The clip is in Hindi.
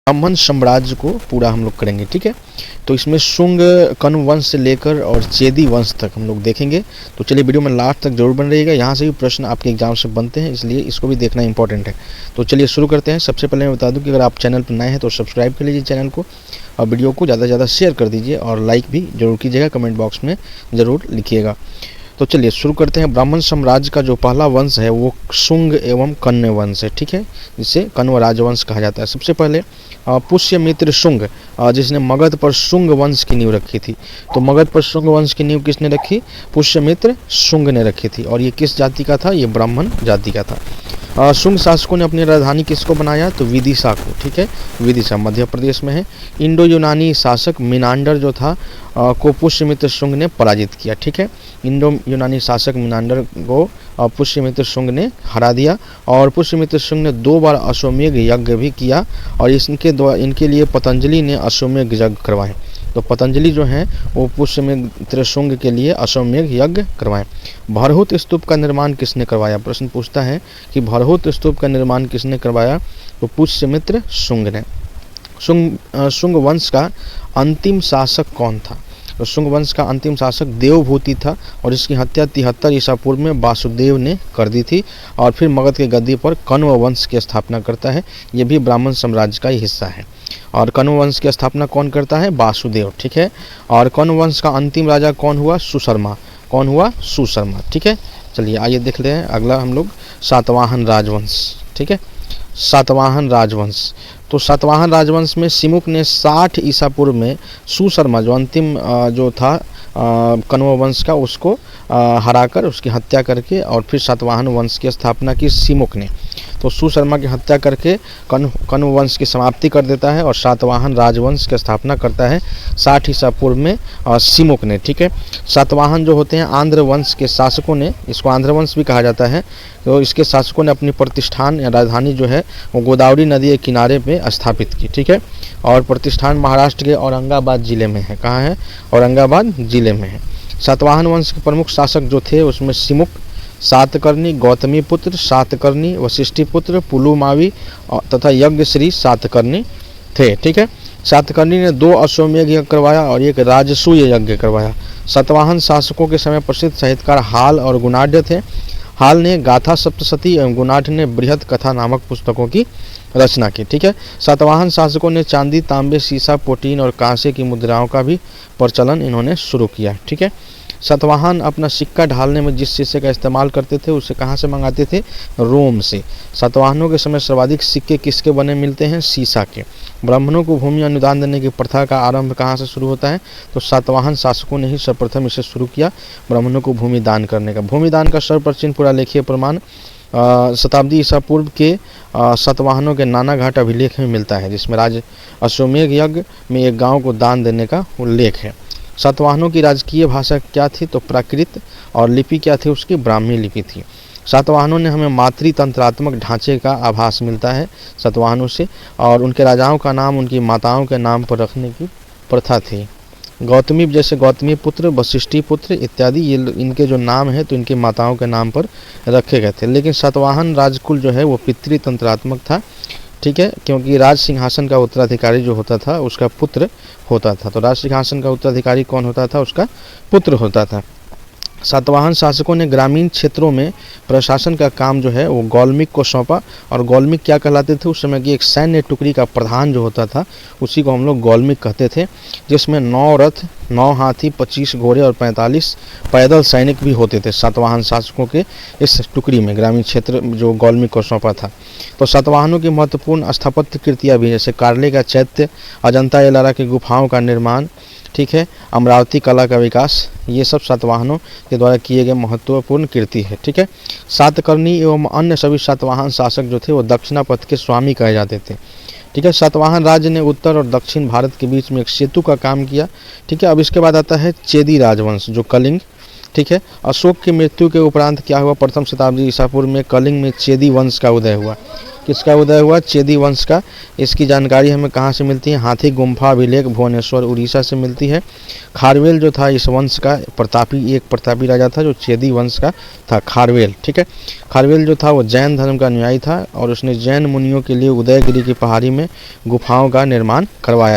ब्राह्मण साम्राज्य को पूरा हम लोग करेंगे। ठीक है, तो इसमें शुंग कण्व वंश से लेकर और चेदी वंश तक हम लोग देखेंगे। तो चलिए वीडियो में लास्ट तक जरूर बन रहिएगा, यहाँ से भी प्रश्न आपके एग्जाम से बनते हैं, इसलिए इसको भी देखना इंपॉर्टेंट है। तो चलिए शुरू करते हैं। सबसे पहले मैं बता दूं कि अगर आप चैनल पर नए हैं तो सब्सक्राइब कर लीजिए चैनल को, और वीडियो को ज़्यादा से ज़्यादा शेयर कर दीजिए और लाइक भी जरूर कीजिएगा, कमेंट बॉक्स में ज़रूर लिखिएगा। तो चलिए शुरू करते हैं। ब्राह्मण साम्राज्य का जो पहला वंश है वो शुंग एवं कण्व वंश है। ठीक है, जिसे कण्व राजवंश कहा जाता है। सबसे पहले पुष्यमित्र शुंग, जिसने मगध पर शुंग वंश की नींव रखी थी। तो मगध पर शुंग वंश की नींव किसने रखी? पुष्यमित्र शुंग ने रखी थी। और ये किस जाति का था? ये ब्राह्मण जाति का था। शुंग शासकों ने अपनी राजधानी किसको बनाया? तो विदिशा को। ठीक है, विदिशा मध्य प्रदेश में है। इंडो यूनानी शासक मिनांडर जो था को पुष्यमित्र शुंग ने पराजित किया। ठीक है, इंडो यूनानी शासक मिनांडर को पुष्यमित्र शुंग ने हरा दिया। और पुष्यमित्र शुंग ने 2 बार अश्वमेध यज्ञ भी किया, और इनके लिए पतंजलि ने अश्वमेध यज्ञ करवाए। तो पतंजलि जो हैं वो पुष्यमित्र शुंग के लिए अश्वमेध यज्ञ करवाए। भरहुत स्तूप का निर्माण किसने करवाया? प्रश्न पूछता है कि भरहुत स्तूप का निर्माण किसने करवाया? तो पुष्यमित्र शुंग ने। शुंग वंश का अंतिम शासक कौन था? तो शुंग वंश का अंतिम शासक देवभूति था, और इसकी हत्या 73 ईसा पूर्व में वासुदेव ने कर दी थी। और फिर मगध के गद्दी पर कण्व वंश की स्थापना करता है। ये भी ब्राह्मण साम्राज्य का ही हिस्सा है। और कण्व वंश की स्थापना कौन करता है? वासुदेव। ठीक है, और कण्व वंश का अंतिम राजा कौन हुआ? सुशर्मा। कौन हुआ? सुशर्मा। ठीक है, चलिए आइए देख ले अगला हम लोग सातवाहन राजवंश। ठीक है, सातवाहन राजवंश। तो सातवाहन राजवंश में सिमुक ने 60 ईसा पूर्व में सुशर्मा जो अंतिम जो था कण्व वंश का, उसको हराकर उसकी हत्या करके और फिर सातवाहन वंश की स्थापना की सिमुक ने। तो सुशर्मा की हत्या करके कण्व वंश की समाप्ति कर देता है और सातवाहन राजवंश की स्थापना करता है 60 ईसा पूर्व में सिमुक ने। ठीक है, सातवाहन जो होते हैं आंध्र वंश के शासकों ने, इसको आंध्र वंश भी कहा जाता है, तो इसके शासकों ने अपनी प्रतिष्ठान या राजधानी जो है वो गोदावरी नदी के किनारे पे स्थापित की। ठीक है, और प्रतिष्ठान महाराष्ट्र के औरंगाबाद जिले में है। कहाँ है? औरंगाबाद जिले में है। सातवाहन वंश के प्रमुख शासक जो थे उसमें सिमुक, सातकर्णी, गौतमी पुत्र सातकर्णी, वशिष्ठी पुत्र पुलुमावी तथा यज्ञश्री सातकर्णी थे। ठीक है, सातकर्णी ने 2 अश्वमेध यज्ञ करवाया और 1 राजसूय यज्ञ करवाया। सातवाहन शासकों के समय प्रसिद्ध साहित्यकार हाल और गुणाढ़ थे। हाल ने गाथा सप्तशती एवं गुणाढ़ ने बृहद कथा नामक पुस्तकों की रचना की। ठीक है, सातवाहन शासकों ने चांदी, तांबे, सीसा, पोटीन और कांसे की मुद्राओं का भी प्रचलन इन्होंने शुरू किया। ठीक है, सातवाहन अपना सिक्का ढालने में जिस शीशे का इस्तेमाल करते थे उसे कहाँ से मंगाते थे? रोम से। सातवाहनों के समय सर्वाधिक सिक्के किसके बने मिलते हैं? सीसा के। ब्राह्मणों को भूमि अनुदान देने की प्रथा का आरंभ कहाँ से शुरू होता है? तो सातवाहन शासकों ने ही सर्वप्रथम इसे शुरू किया, ब्राह्मणों को भूमि दान करने का। भूमि दान का सर्वप्राचीन पुरालेखीय प्रमाण शताब्दी ईसा पूर्व के सातवाहनों के नानाघाट अभिलेख में मिलता है, जिसमें राज अश्वमेध यज्ञ में एक गांव को दान देने का उल्लेख है। सातवाहनों की राजकीय भाषा क्या थी? तो प्राकृत। और लिपि क्या थी उसकी? ब्राह्मी लिपि थी। सातवाहनों ने हमें मातृतंत्रात्मक ढांचे का आभास मिलता है सातवाहनों से, और उनके राजाओं का नाम उनकी माताओं के नाम पर रखने की प्रथा थी। गौतमी जैसे गौतमी पुत्र, वशिष्ठी पुत्र इत्यादि ये इनके जो नाम है तो इनकी माताओं के नाम पर रखे गए थे। लेकिन सातवाहन राजकुल जो है वो पितृतंत्रात्मक था। ठीक है, क्योंकि राज सिंहासन का उत्तराधिकारी जो होता था उसका पुत्र होता था। तो राज सिंहासन का उत्तराधिकारी कौन होता था? उसका पुत्र होता था। सातवाहन शासकों ने ग्रामीण क्षेत्रों में प्रशासन का काम जो है वो गौलमिक को सौंपा। और गौलमिक क्या कहलाते थे? उस समय की एक सैन्य टुकड़ी का प्रधान जो होता था उसी को हम लोग गौलमिक कहते थे, जिसमें 9 रथ, 9 हाथी, 25 घोड़े और 45 पैदल सैनिक भी होते थे सातवाहन शासकों के इस टुकड़ी में, ग्रामीण क्षेत्र जो गौलमिक को सौंपा था। तो सातवाहनों की महत्वपूर्ण स्थापत्य कृतियाँ भी, जैसे कार्ले का चैत्य, अजंता एलोरा की गुफाओं का निर्माण, ठीक है, अमरावती कला का विकास, ये सब सातवाहनों के द्वारा किए गए महत्वपूर्ण कृति है। ठीक है, सातकर्णी एवं अन्य सभी सातवाहन शासक जो थे वो दक्षिणापथ के स्वामी कहे जाते थे। ठीक है, सातवाहन राज्य ने उत्तर और दक्षिण भारत के बीच में एक सेतु का काम किया। ठीक है, अब इसके बाद आता है चेदी राजवंश जो कलिंग। ठीक है, अशोक की मृत्यु के उपरांत क्या हुआ? प्रथम शताब्दी ईसा पूर्व में कलिंग में चेदी वंश का उदय हुआ। किसका उदय हुआ? चेदी वंश का। इसकी जानकारी हमें कहाँ से मिलती है? हाथी गुम्फा अभिलेख भुवनेश्वर उड़ीसा से मिलती है। खारवेल जो था इस वंश का एक प्रतापी राजा था जो चेदी वंश का था, खारवेल। ठीक है, खारवेल जो था वो जैन धर्म का अनुयायी था और उसने जैन मुनियों के लिए उदयगिरी की पहाड़ी में गुफाओं का निर्माण करवाया।